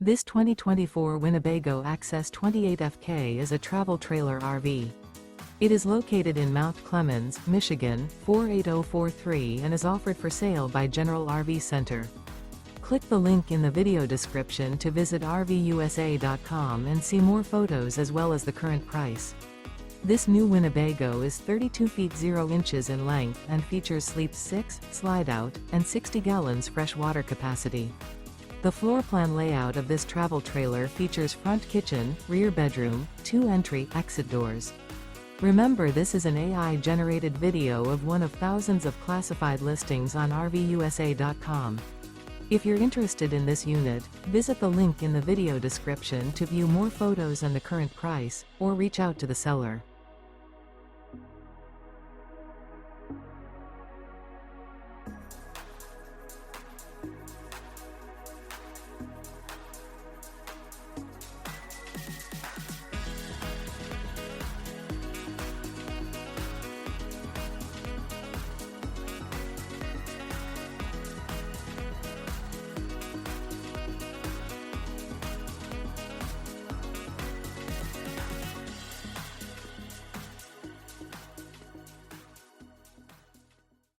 This 2024 Winnebago Access 28FK is a travel trailer RV. It is located in Mount Clemens, Michigan, 48043 and is offered for sale by General RV Center. Click the link in the video description to visit RVUSA.com and see more photos as well as the current price. This new Winnebago is 32 feet 0 inches in length and features sleep 6, slide-out, and 60 gallons fresh water capacity. The floor plan layout of this travel trailer features front kitchen, rear bedroom, 2 entry/exit doors. Remember, this is an AI-generated video of one of thousands of classified listings on RVUSA.com. If you're interested in this unit, visit the link in the video description to view more photos and the current price, or reach out to the seller.